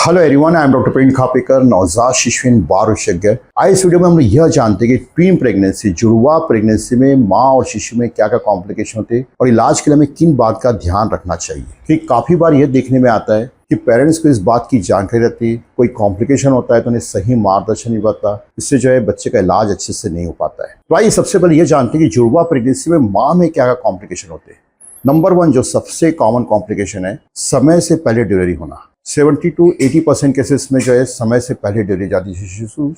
Hello everyone, I am doctor Praveen Khapekar, नवजात शिशु बाल विशेषज्ञ। आज इस वीडियो में हम यह जानते हैं कि ट्विन प्रेगनेंसी, जुड़वा प्रेगनेंसी में माँ और शिशु में क्या क्या कॉम्प्लिकेशन होते हैं और इलाज के लिए हमें किन बात का ध्यान रखना चाहिए। क्योंकि काफी बार यह देखने में आता है कि पेरेंट्स को इस बात की जानकारी रहती है, कोई कॉम्प्लिकेशन होता है तो उन्हें सही मार्गदर्शन नहीं पाता, इससे जो है बच्चे का इलाज अच्छे से नहीं हो पाता है। तो आइए सबसे पहले यह जानते हैं कि जुड़वा प्रेगनेंसी में माँ में क्या क्या कॉम्प्लिकेशन होते हैं। नंबर 1 जो सबसे कॉमन कॉम्प्लिकेशन है, समय से पहले डिलीवरी होना। 70 to 80% केसेस में जो है समय से पहले डिलीवरी जाती है, शिशु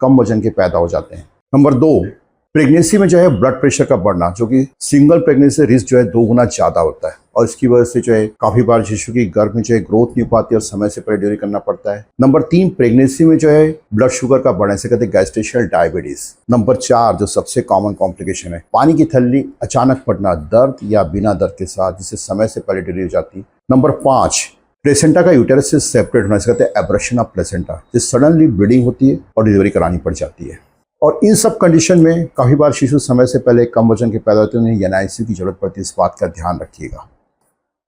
कम वजन के पैदा हो जाते हैं। नंबर 2 प्रेगनेंसी में जो है ब्लड प्रेशर का बढ़ना, जो कि सिंगल प्रेगनेंसी रिस्क जो है 2 गुना ज़्यादा होता है और इसकी वजह से जो है काफ़ी बार शिशु की गर्भ में जो है ग्रोथ नहीं हो पाती और समय से पहले डिलीवरी करना पड़ता है। नंबर 3 प्रेगनेंसी में जो है ब्लड शुगर का बढ़ने से कहते हैं गैस्ट्रेशनल डायबिटीज। नंबर 4 जो सबसे कॉमन कॉम्प्लिकेशन है, पानी की थैली अचानक फटना, दर्द या बिना दर्द के साथ, जिससे समय से पहले डिलीवरी हो जाती है। नंबर 5 प्लेसेंटा का यूटेरस से सेपरेट होना, से कहते हैं एब्रेशन ऑफ प्लेसेंटा, जिससे सडनली ब्लीडिंग होती है और डिलीवरी करानी पड़ जाती है। और इन सब कंडीशन में काफ़ी बार शिशु समय से पहले कम वजन के पैदा होते हैं, उन्हें एनआईसीयू की जरूरत पड़ती है। इस बात का ध्यान रखिएगा।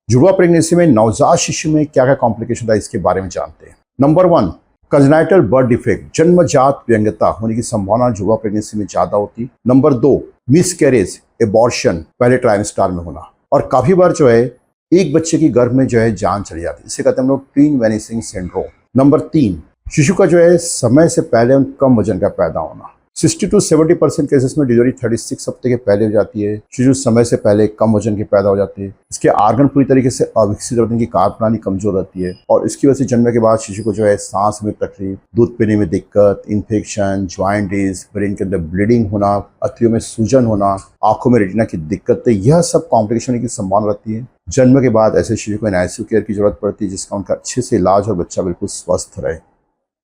जुड़वा प्रेगनेंसी में नवजात शिशु में क्या क्या कॉम्प्लिकेशन था, इसके बारे में जानते हैं। नंबर 1 कंजेनाइटल बर्थ डिफेक्ट, जन्मजात विकलांगता होने की संभावना जुड़वा प्रेगनेंसी में ज़्यादा होती है। नंबर 2 मिसकैरेज, एबॉर्शन, पहले ट्राइमेस्टर में होना, और काफ़ी बार जो है एक बच्चे की गर्भ में जो है जान चली जाती है, इसे कहते हैं हम लोग ट्विन वैनिसिंग सिंड्रोम। नंबर 3 शिशु का जो है समय से पहले कम वजन का पैदा होना। 60 to 70% केसेस में डिलीवरी 36 हफ्ते के पहले हो जाती है, शिशु समय से पहले कम वजन के पैदा हो जाते हैं। इसके आर्गन पूरी तरीके से अविकसित होते हैं, की कार्य प्रणाली कमजोर रहती है और इसकी वजह से जन्म के बाद शिशु को जो है सांस में तकलीफ, दूध पीने में दिक्कत, इन्फेक्शन, जॉइंटिस, ब्रेन के अंदर ब्लीडिंग होना, अतलियों में सूजन होना, आंखों में रेटिना की दिक्कतें, यह सब कॉम्प्लिकेशन की संभावना रहती है। जन्म के बाद ऐसे शिशु को एनआईसीयू केयर की जरूरत पड़ती है, जिसका उनका अच्छे से इलाज और बच्चा बिल्कुल स्वस्थ रहे।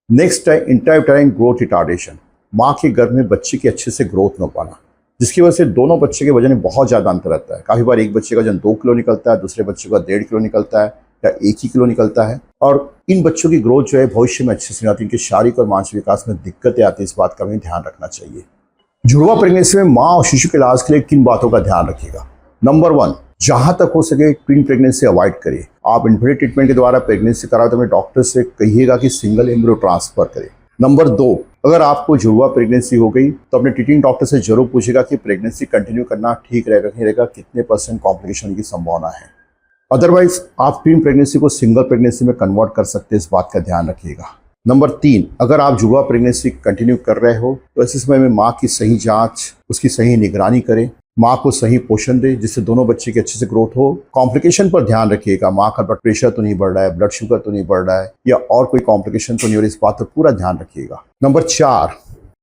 नेक्स्ट है इंट्रायूटेराइन ग्रोथ रिटार्डेशन, माँ के गर्भ में बच्चे की अच्छे से ग्रोथ न हो पाना, जिसकी वजह से दोनों बच्चे के वजन में बहुत ज़्यादा अंतर रहता है। काफ़ी बार एक बच्चे का वजन 2 किलो निकलता है, दूसरे बच्चे का 1.5 किलो निकलता है या 1 ही किलो निकलता है। और इन बच्चों की ग्रोथ जो है भविष्य में अच्छे से नहीं आती, इनके शारीरिक और मानसिक विकास में दिक्कतें आती है। इस बात का हमें ध्यान रखना चाहिए। जुड़वा प्रेगनेंसी में माँ और शिशु के इलाज के लिए किन बातों का ध्यान रखिएगा। नंबर 1 जहाँ तक हो सके ट्विन प्रेगनेंसी अवॉइड करिए। आप इन्फर्टिलिटी ट्रीटमेंट के द्वारा प्रेगनेंसी कराओ तो अपने डॉक्टर से कहिएगा कि सिंगल एम्ब्रियो ट्रांसफर करें। नंबर 2 अगर आपको जुड़वा प्रेगनेंसी हो गई तो अपने ट्रीटिंग डॉक्टर से जरूर पूछेगा कि प्रेगनेंसी कंटिन्यू करना ठीक रहेगा नहीं रहेगा, कितने % कॉम्प्लिकेशन की संभावना है। अदरवाइज आप ट्विन प्रेगनेंसी को सिंगल प्रेगनेंसी में कन्वर्ट कर सकते हैं, इस बात का ध्यान रखिएगा। नंबर 3 अगर आप जुड़वा प्रेगनेंसी कंटिन्यू कर रहे हो तो ऐसे समय में माँ की सही जांच, उसकी सही निगरानी करें, माँ को सही पोषण दे, जिससे दोनों बच्चे की अच्छे से ग्रोथ हो। कॉम्प्लिकेशन पर ध्यान रखिएगा, माँ का ब्लड प्रेशर तो नहीं बढ़ रहा है, ब्लड शुगर तो नहीं बढ़ रहा है या और कोई कॉम्प्लिकेशन तो नहीं हो रही, इस बात पर पूरा ध्यान रखिएगा। नंबर 4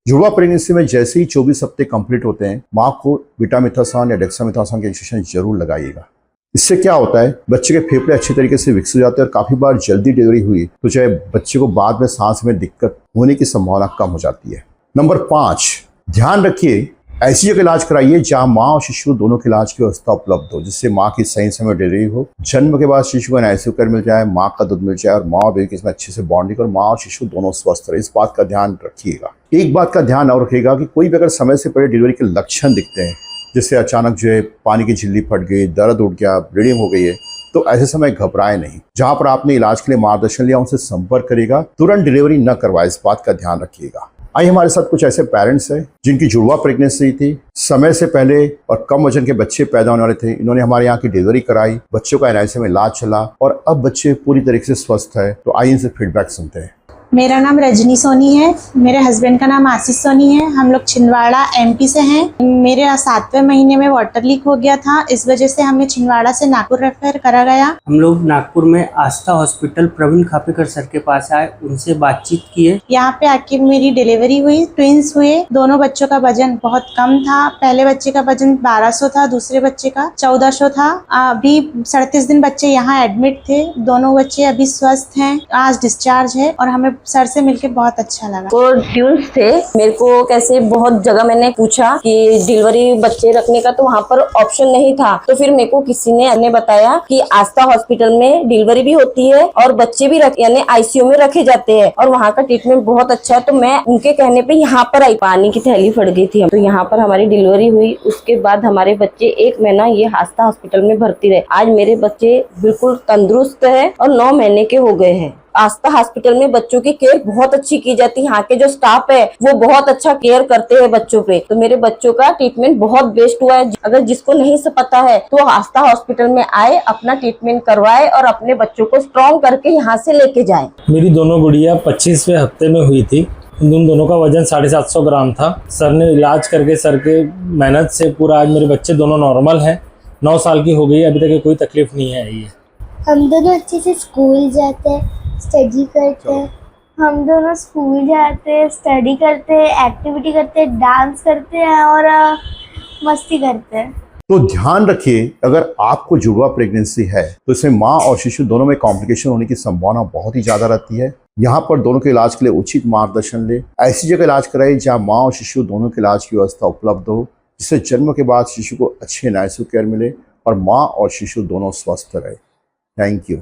जुड़वा प्रेगनेंसी में जैसे ही 24 हफ्ते कंप्लीट होते हैं, माँ को बीटामिथासोन या डेक्सामिथासोन के इंजेक्शन जरूर लगाइएगा। इससे क्या होता है, बच्चे के फेफड़े अच्छी तरीके से विकसित हो जाते हैं और काफ़ी बार जल्दी डिलीवरी हुई तो चाहे बच्चे को बाद में सांस में दिक्कत होने की संभावना कम हो जाती है। नंबर 5 ध्यान रखिए ऐसी जगह इलाज कराइए जहां माँ और शिशु दोनों के इलाज की व्यवस्था उपलब्ध हो, जिससे माँ की सही समय डिलीवरी हो, जन्म के बाद शिशु को एनआईसीयू केयर मिल जाए, माँ का दूध मिल जाए और माँ और बेबी के इसमें अच्छे से बॉन्डिंग और माँ और शिशु दोनों स्वस्थ रहे। इस बात का ध्यान रखिएगा। एक बात का ध्यान और रखिएगा कि कोई भी अगर समय से पहले डिलीवरी के लक्षण दिखते हैं, जैसे अचानक जो है पानी की झिल्ली फट गई, दर्द उठ गया, ब्लीडिंग हो गई है, तो ऐसे समय घबराए नहीं। जहां पर आपने इलाज के लिए मार्गदर्शन लिया उनसे संपर्क करेगा, तुरंत डिलीवरी न करवाए, इस बात का ध्यान रखिएगा। आइए हमारे साथ कुछ ऐसे पेरेंट्स हैं जिनकी जुड़वा प्रेगनेंसी थी, समय से पहले और कम वजन के बच्चे पैदा होने वाले थे। इन्होंने हमारे यहाँ की डिलीवरी कराई, बच्चों का एनआईसीयू में इलाज चला और अब बच्चे पूरी तरीके से स्वस्थ है। तो आइए इनसे फीडबैक सुनते हैं। मेरा नाम रजनी सोनी है, मेरे हस्बैंड का नाम आशीष सोनी है। हम लोग छिंदवाड़ा एमपी से हैं। मेरे 7वें महीने में वाटर लीक हो गया था, इस वजह से हमें छिंदवाड़ा से नागपुर रेफर करा गया। हम लोग नागपुर में आस्था हॉस्पिटल प्रवीण खापेकर सर के पास आए, उनसे बातचीत किए। यहाँ पे आके मेरी डिलीवरी हुई, ट्विंस हुए। दोनों बच्चों का वजन बहुत कम था। पहले बच्चे का वजन 1200 था, दूसरे बच्चे का 1400 था। अभी 37 दिन बच्चे यहाँ एडमिट थे। दोनों बच्चे अभी स्वस्थ हैं, आज डिस्चार्ज है और हमें सर से मिलके बहुत अच्छा लगा। वो ट्यून्स थे, मेरे को कैसे बहुत जगह मैंने पूछा कि डिलीवरी बच्चे रखने का, तो वहाँ पर ऑप्शन नहीं था। तो फिर मेरे को किसी ने बताया कि आस्था हॉस्पिटल में डिलीवरी भी होती है और बच्चे भी यानी आईसीयू में रखे जाते हैं और वहाँ का ट्रीटमेंट बहुत अच्छा है। तो मैं उनके कहने पे यहाँ पर आई। पानी की थैली फट गई थी तो यहाँ पर हमारी डिलीवरी हुई। उसके बाद हमारे बच्चे 1 महीना ये आस्था हॉस्पिटल में भर्ती रहे। आज मेरे बच्चे बिल्कुल तंदुरुस्त है और 9 महीने के हो गए हैं। आस्था हॉस्पिटल में बच्चों की केयर बहुत अच्छी की जाती है। यहाँ के जो स्टाफ है वो बहुत अच्छा केयर करते हैं बच्चों पे। तो मेरे बच्चों का ट्रीटमेंट बहुत बेस्ट हुआ है। अगर जिसको नहीं से पता है तो आस्था हॉस्पिटल में आए, अपना ट्रीटमेंट करवाए और अपने बच्चों को स्ट्रॉन्ग करके यहाँ से लेके जाए। मेरी दोनों गुड़िया 25वें हफ्ते में हुई थी। उन दोनों का वजन 750 ग्राम था। सर ने इलाज करके, सर के मेहनत से पूरा आज मेरे बच्चे दोनों नॉर्मल हैं। 9 साल की हो गई, अभी तक कोई तकलीफ नहीं आई है। हम दोनों अच्छे से स्कूल जाते हैं, स्टडी करते हैं। हम दोनों स्कूल जाते हैं, स्टडी करते हैं, एक्टिविटी करते हैं, डांस करते हैं और मस्ती करते हैं। तो ध्यान रखिए, अगर आपको जुड़वा प्रेगनेंसी है तो इसमें माँ और शिशु दोनों में कॉम्प्लिकेशन होने की संभावना बहुत ही ज़्यादा रहती है। यहाँ पर दोनों के इलाज के लिए उचित मार्गदर्शन ले। ऐसी जगह इलाज कराइए जहाँ माँ और शिशु दोनों के इलाज की व्यवस्था उपलब्ध हो, जिससे जन्म के बाद शिशु को अच्छे नाइसो केयर मिले और माँ और शिशु दोनों स्वस्थ रहे। Thank you.